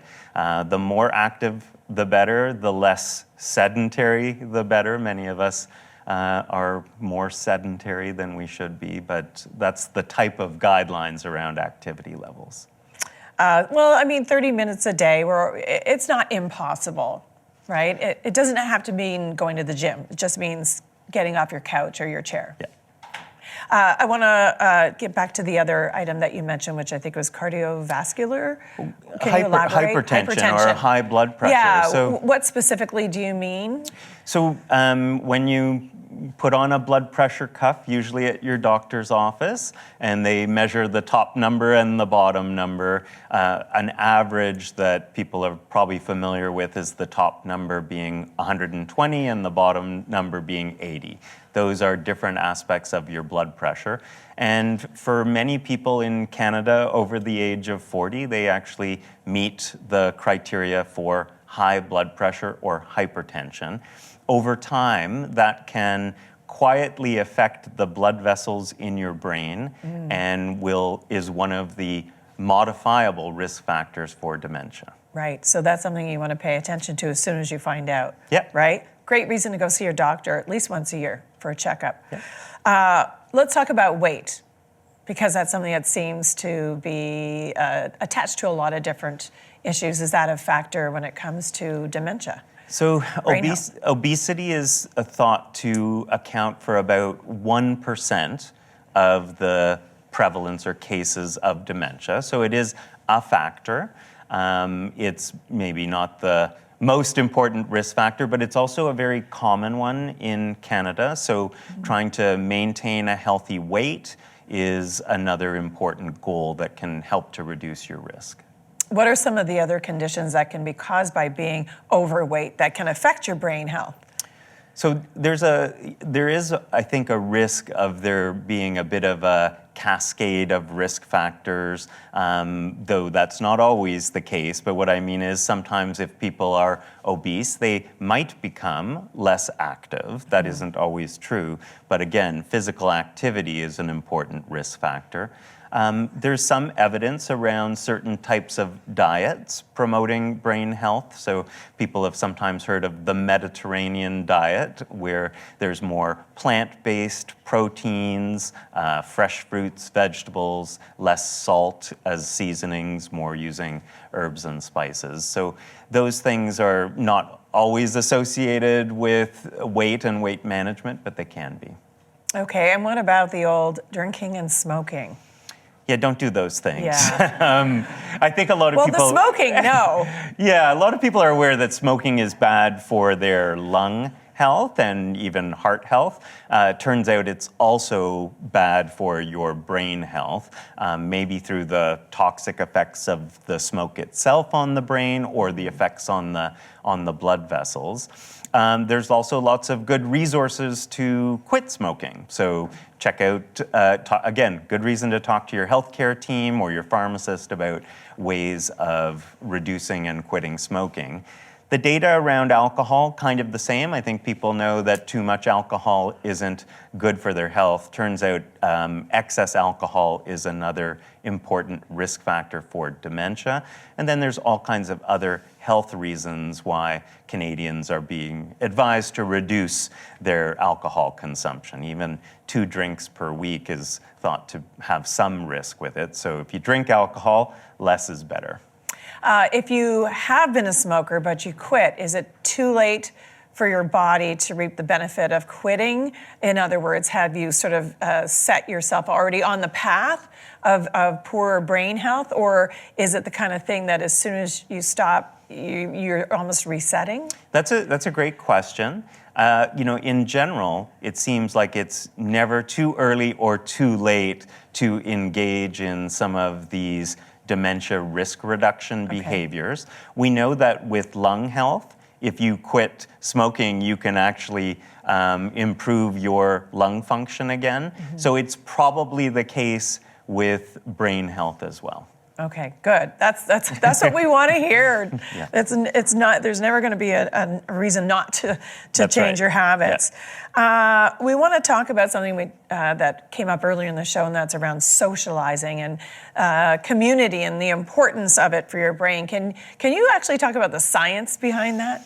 the more active, the better. The less sedentary, the better. Many of us are more sedentary than we should be, but that's the type of guidelines around activity levels. 30 minutes a day, it's not impossible, right? It doesn't have to mean going to the gym. It just means getting off your couch or your chair. Yeah. I want to get back to the other item that you mentioned, which I think was cardiovascular. Can you elaborate? Hypertension or high blood pressure. Yeah, So, what specifically do you mean? So when you put on a blood pressure cuff, usually at your doctor's office, and they measure the top number and the bottom number. An average that people are probably familiar with is the top number being 120 and the bottom number being 80. Those are different aspects of your blood pressure. And for many people in Canada over the age of 40, they actually meet the criteria for high blood pressure or hypertension. Over time, that can quietly affect the blood vessels in your brain and is one of the modifiable risk factors for dementia. Right, so that's something you want to pay attention to as soon as you find out. Yep. Right? Great reason to go see your doctor at least once a year for a checkup. Yep. Let's talk about weight, because that's something that seems to be attached to a lot of different issues. Is that a factor when it comes to dementia? So Brain obesity is thought to account for about 1% of the prevalence or cases of dementia. So it is a factor. It's maybe not the most important risk factor, but it's also a very common one in Canada. So trying to maintain a healthy weight is another important goal that can help to reduce your risk. What are some of the other conditions that can be caused by being overweight that can affect your brain health? So there is, I think, a risk of there being a bit of a cascade of risk factors, though that's not always the case. But what I mean is sometimes if people are obese, they might become less active. That isn't always true. But again, physical activity is an important risk factor. There's some evidence around certain types of diets promoting brain health. So people have sometimes heard of the Mediterranean diet, where there's more plant-based proteins, fresh fruits, vegetables, less salt as seasonings, more using herbs and spices. So those things are not always associated with weight and weight management, but they can be. Okay, and what about the old drinking and smoking? Yeah, don't do those things. Yeah. I think a lot of people... Well, the smoking, no. Yeah, a lot of people are aware that smoking is bad for their lung health and even heart health. Turns out it's also bad for your brain health, maybe through the toxic effects of the smoke itself on the brain or the effects on the blood vessels. There's also lots of good resources to quit smoking. So check out, again, good reason to talk to your healthcare team or your pharmacist about ways of reducing and quitting smoking. The data around alcohol, kind of the same. I think people know that too much alcohol isn't good for their health. Turns out excess alcohol is another important risk factor for dementia. And then there's all kinds of other health reasons why Canadians are being advised to reduce their alcohol consumption. Even 2 drinks per week is thought to have some risk with it. So if you drink alcohol, less is better. If you have been a smoker but you quit, is it too late for your body to reap the benefit of quitting? In other words, have you sort of set yourself already on the path of poor brain health? Or is it the kind of thing that as soon as you stop, you're almost resetting? That's a great question. In general, it seems like it's never too early or too late to engage in some of these dementia risk reduction behaviors. We know that with lung health, if you quit smoking, you can actually improve your lung function again. So it's probably the case with brain health as well. Okay, good. That's what we want to hear. Yeah. It's not. There's never going to be a reason not to That's change right. your habits. We want to talk about something that came up earlier in the show, and that's around socializing and community and the importance of it for your brain. Can you actually talk about the science behind that?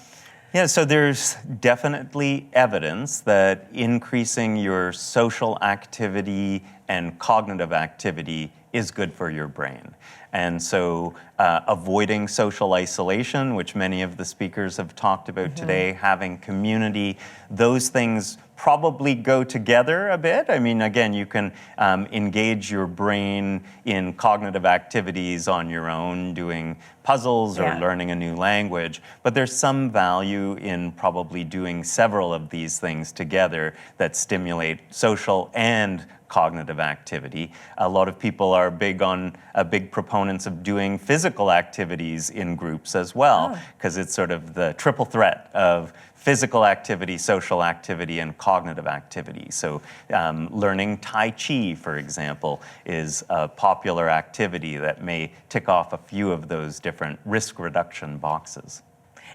Yeah, so there's definitely evidence that increasing your social activity and cognitive activity is good for your brain. And so avoiding social isolation, which many of the speakers have talked about today, having community, those things probably go together a bit. I mean, again, you can engage your brain in cognitive activities on your own, doing puzzles or learning a new language, but there's some value in probably doing several of these things together that stimulate social and cognitive activity. A lot of people are big proponents of doing physical activities in groups as well, because it's sort of the triple threat of physical activity, social activity, and cognitive activity. So learning Tai Chi, for example, is a popular activity that may tick off a few of those different risk reduction boxes.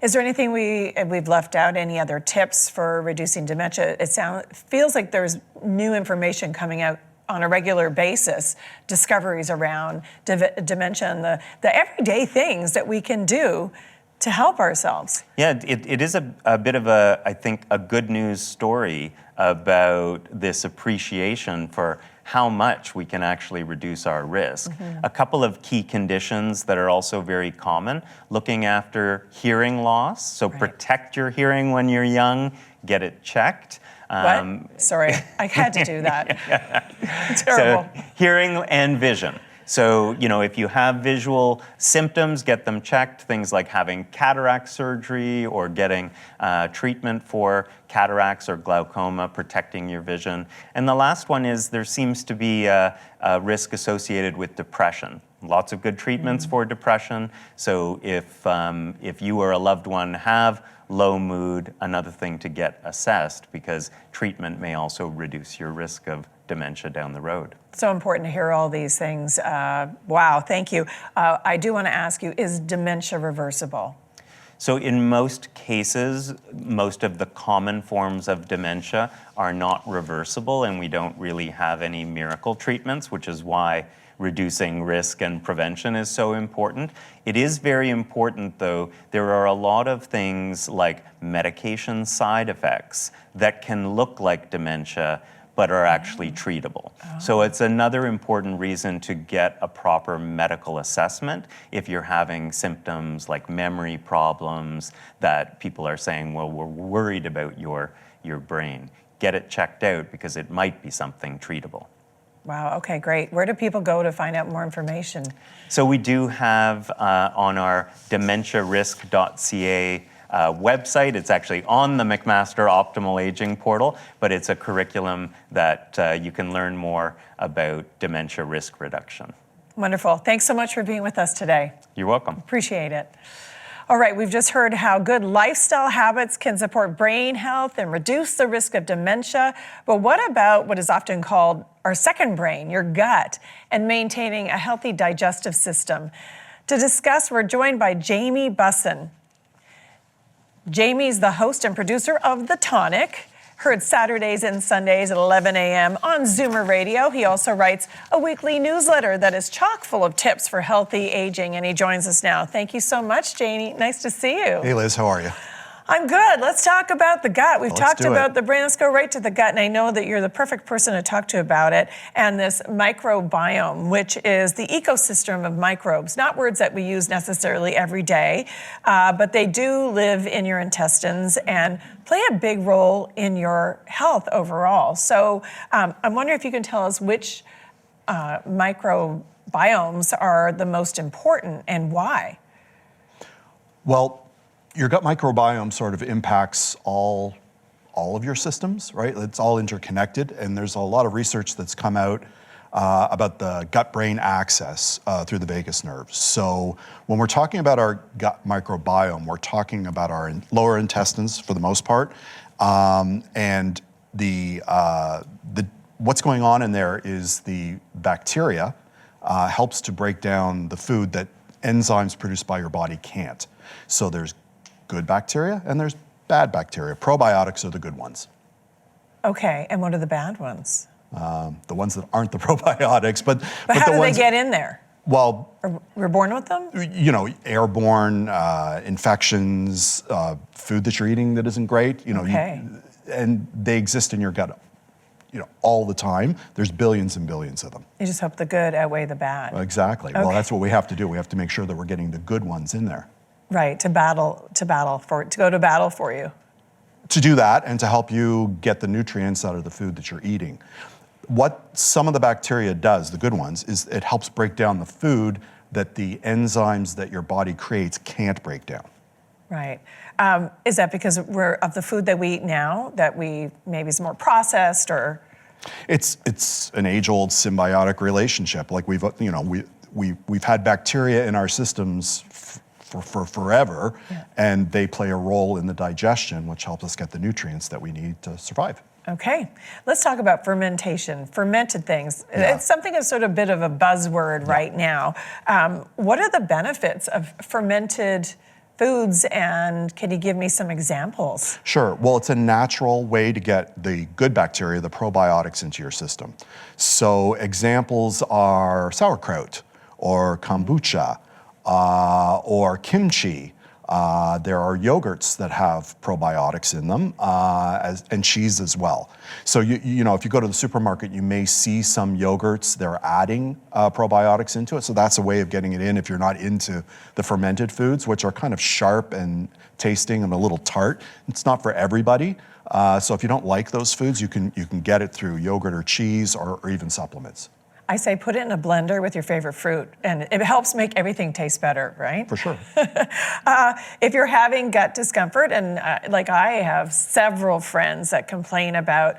Is there anything we've left out? Any other tips for reducing dementia? It feels like there's new information coming out on a regular basis, discoveries around dementia and the everyday things that we can do to help ourselves. Yeah, it is a bit of I think, a good news story about this appreciation for how much we can actually reduce our risk. A couple of key conditions that are also very common, looking after hearing loss. So protect your hearing when you're young, get it checked. What? Sorry, I had to do that. Terrible. So hearing and vision. So, if you have visual symptoms, get them checked. Things like having cataract surgery or getting treatment for cataracts or glaucoma, protecting your vision. And the last one is there seems to be a risk associated with depression. Lots of good treatments for depression. So if you or a loved one have low mood, another thing to get assessed, because treatment may also reduce your risk of dementia down the road. So important to hear all these things. Wow, thank you. I do want to ask you, is dementia reversible? So in most cases, most of the common forms of dementia are not reversible, and we don't really have any miracle treatments, which is why reducing risk and prevention is so important. It is very important, though, there are a lot of things like medication side effects that can look like dementia but are actually treatable. So it's another important reason to get a proper medical assessment if you're having symptoms like memory problems that people are saying, well, we're worried about your brain. Get it checked out because it might be something treatable. Wow, okay, great. Where do people go to find out more information? So we do have on our dementiarisk.ca website. It's actually on the McMaster Optimal Aging portal, but it's a curriculum that you can learn more about dementia risk reduction. Wonderful. Thanks so much for being with us today. You're welcome. Appreciate it. All right, we've just heard how good lifestyle habits can support brain health and reduce the risk of dementia. But what about what is often called our second brain, your gut, and maintaining a healthy digestive system? To discuss, we're joined by Jamie Bussin. Jamie's the host and producer of The Tonic, heard Saturdays and Sundays at 11 a.m. on Zoomer Radio. He also writes a weekly newsletter that is chock full of tips for healthy aging, and he joins us now. Thank you so much, Jamie. Nice to see you. Hey, Liz, how are you? I'm good. Let's talk about the gut. We've talked do about it. the brain. Let's go right to the gut, and I know that you're the perfect person to talk to about it, and this microbiome, which is the ecosystem of microbes, not words that we use necessarily every day, but they do live in your intestines and play a big role in your health overall. So I'm wondering if you can tell us which microbiomes are the most important and why. Well, your gut microbiome sort of impacts all of your systems, right? It's all interconnected, and there's a lot of research that's come out about the gut-brain axis through the vagus nerve. So when we're talking about our gut microbiome, we're talking about our lower intestines for the most part, and what's going on in there is the bacteria helps to break down the food that enzymes produced by your body can't. So there's good bacteria and there's bad bacteria. Probiotics are the good ones. Okay, and what are the bad ones? The ones that aren't the probiotics, but How the do ones, they get in there? well, We're born with them? you know, airborne infections, food that you're eating that isn't great, you know, Okay. and they exist in your gut, you know, all the time. There's billions and billions of them. You just hope the good outweigh the bad. Exactly. Well, Okay. that's what we have to do. We have to make sure that we're getting the good ones in there. Right, to go to battle for you. To do that and to help you get the nutrients out of the food that you're eating. What some of the bacteria does, the good ones, is it helps break down the food that the enzymes that your body creates can't break down. Right. Is that because we're of the food that we eat now, that we maybe is more processed, or? It's an age-old symbiotic relationship. Like we've had bacteria in our systems for forever, and they play a role in the digestion, which helps us get the nutrients that we need to survive. Okay, let's talk about fermentation, fermented things. Yeah. It's something that's sort of a bit of a buzzword right now. What are the benefits of fermented foods, and can you give me some examples? Sure. Well, it's a natural way to get the good bacteria, the probiotics, into your system. So examples are sauerkraut or kombucha or kimchi. There are yogurts that have probiotics in them, and cheese as well. So you know, if you go to the supermarket, you may see some yogurts, they're adding probiotics into it. So that's a way of getting it in if you're not into the fermented foods, which are kind of sharp and tasting and a little tart. It's not for everybody. So if you don't like those foods, you can get it through yogurt or cheese or even supplements. I say put it in a blender with your favorite fruit, and it helps make everything taste better, right? For sure. If you're having gut discomfort, and like I have several friends that complain about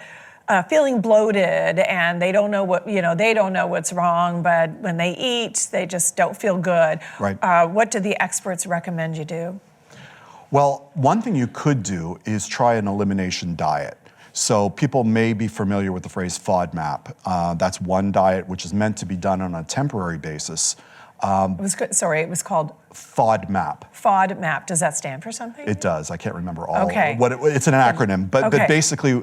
feeling bloated, and they don't know what's wrong, but when they eat, they just don't feel good. Right. What do the experts recommend you do? Well, one thing you could do is try an elimination diet. So people may be familiar with the phrase FODMAP. That's one diet which is meant to be done on a temporary basis. It was called FODMAP. FODMAP. Does that stand for something? It does. I can't remember all. Okay. It's an acronym, but Okay. basically,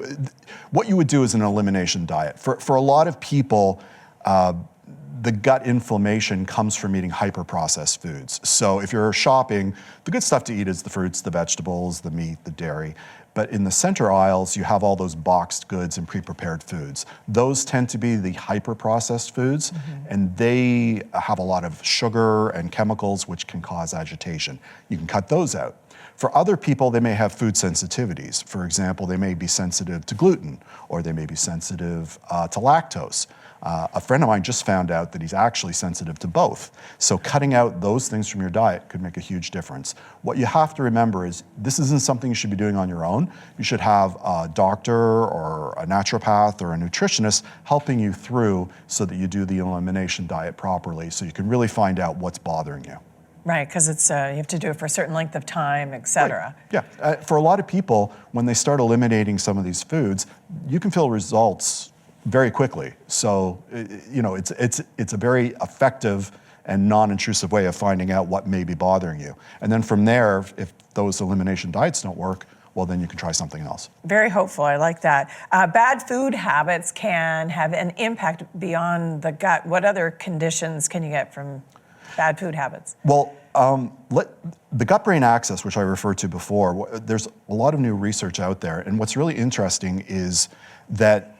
what you would do is an elimination diet. For a lot of people, the gut inflammation comes from eating hyper-processed foods. So if you're shopping, the good stuff to eat is the fruits, the vegetables, the meat, the dairy. But in the center aisles, you have all those boxed goods and pre-prepared foods. Those tend to be the hyper-processed foods, and they have a lot of sugar and chemicals which can cause agitation. You can cut those out. For other people, they may have food sensitivities. For example, they may be sensitive to gluten, or they may be sensitive to lactose. A friend of mine just found out that he's actually sensitive to both. So cutting out those things from your diet could make a huge difference. What you have to remember is this isn't something you should be doing on your own. You should have a doctor or a naturopath or a nutritionist helping you through so that you do the elimination diet properly so you can really find out what's bothering you. Right, because it's you have to do it for a certain length of time, et cetera. Right. Yeah, for a lot of people, when they start eliminating some of these foods, you can feel results very quickly. So, you know, it's a very effective and non-intrusive way of finding out what may be bothering you. And then from there, if those elimination diets don't work, well, then you can try something else. Very hopeful, I like that. Bad food habits can have an impact beyond the gut. What other conditions can you get from bad food habits? Well, the gut-brain axis, which I referred to before, there's a lot of new research out there. And what's really interesting is that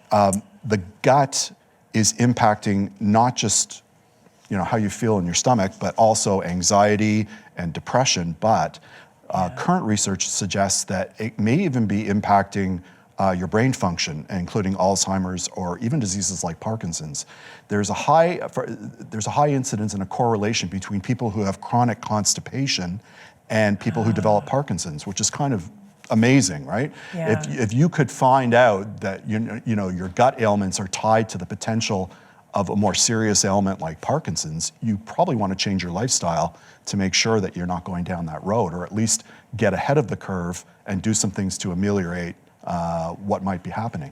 the gut is impacting not just how you feel in your stomach, but also anxiety and depression. But current research suggests that it may even be impacting your brain function, including Alzheimer's or even diseases like Parkinson's. There's a high incidence and a correlation between people who have chronic constipation and people who develop Parkinson's, which is kind of amazing, right? Yeah. If you could find out that your gut ailments are tied to the potential of a more serious ailment like Parkinson's, you probably want to change your lifestyle to make sure that you're not going down that road, or at least get ahead of the curve and do some things to ameliorate what might be happening.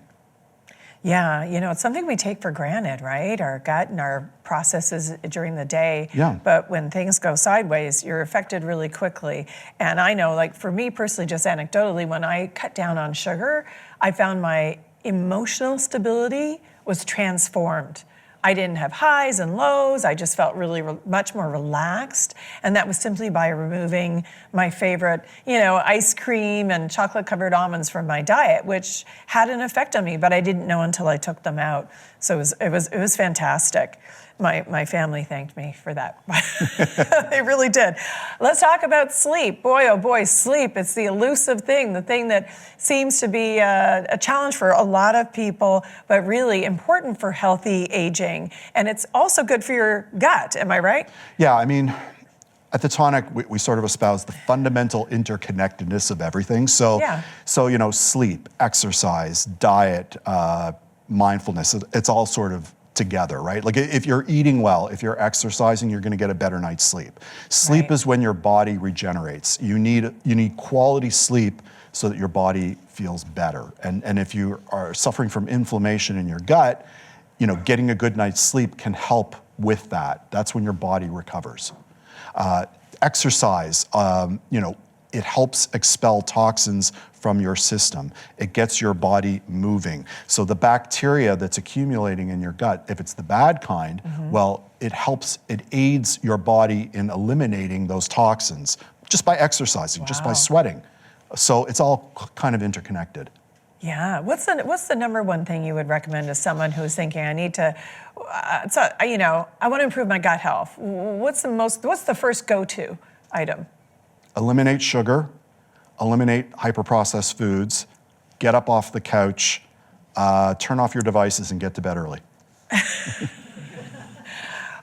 Yeah, it's something we take for granted, right? Our gut and our processes during the day. Yeah. But when things go sideways, you're affected really quickly. And I know, like for me personally, just anecdotally, when I cut down on sugar, I found my emotional stability was transformed. I didn't have highs and lows. I just felt really much more relaxed. And that was simply by removing my favorite, ice cream and chocolate-covered almonds from my diet, which had an effect on me, but I didn't know until I took them out. So it was fantastic. My family thanked me for that. They really did. Let's talk about sleep. Boy, oh boy, sleep. It's the elusive thing, the thing that seems to be a challenge for a lot of people, but really important for healthy aging. And it's also good for your gut, am I right? Yeah, I mean, at The Tonic, we sort of espouse the fundamental interconnectedness of everything. So, sleep, exercise, diet, mindfulness, it's all sort of together, right? Like if you're eating well, if you're exercising, you're going to get a better night's sleep. Sleep is when your body regenerates. You need quality sleep so that your body feels better. And if you are suffering from inflammation in your gut, getting a good night's sleep can help with that. That's when your body recovers. Exercise, it helps expel toxins from your system. It gets your body moving. So the bacteria that's accumulating in your gut, if it's the bad kind, well, it aids your body in eliminating those toxins just by exercising, just by sweating. So it's all kind of interconnected. Yeah. What's the number one thing you would recommend to someone who's thinking, I need to, I want to improve my gut health? What's the first go-to item? Eliminate sugar, eliminate hyper-processed foods, get up off the couch, turn off your devices and get to bed early.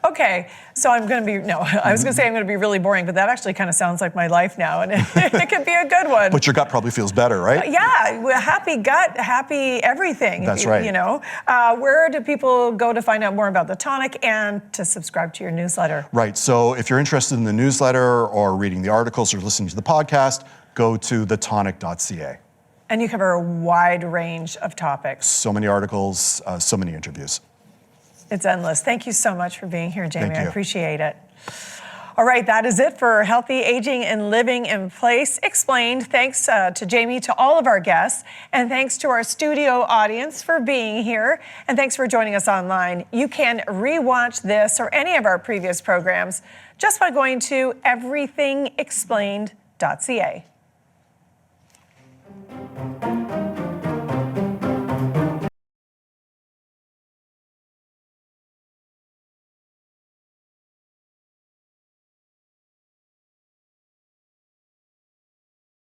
Okay, so I was going to say I'm going to be really boring, but that actually kind of sounds like my life now, and it could be a good one. But your gut probably feels better, right? Yeah, happy gut, happy everything. That's right. Where do people go to find out more about The Tonic and to subscribe to your newsletter? Right, so if you're interested in the newsletter or reading the articles or listening to the podcast, go to thetonic.ca. And you cover a wide range of topics. So many articles, so many interviews. It's endless. Thank you so much for being here, Jamie. Thank you. I appreciate it. All right, that is it for Healthy Aging and Living in Place Explained. Thanks to Jamie, to all of our guests, and thanks to our studio audience for being here, and thanks for joining us online. You can rewatch this or any of our previous programs just by going to everythingexplained.ca.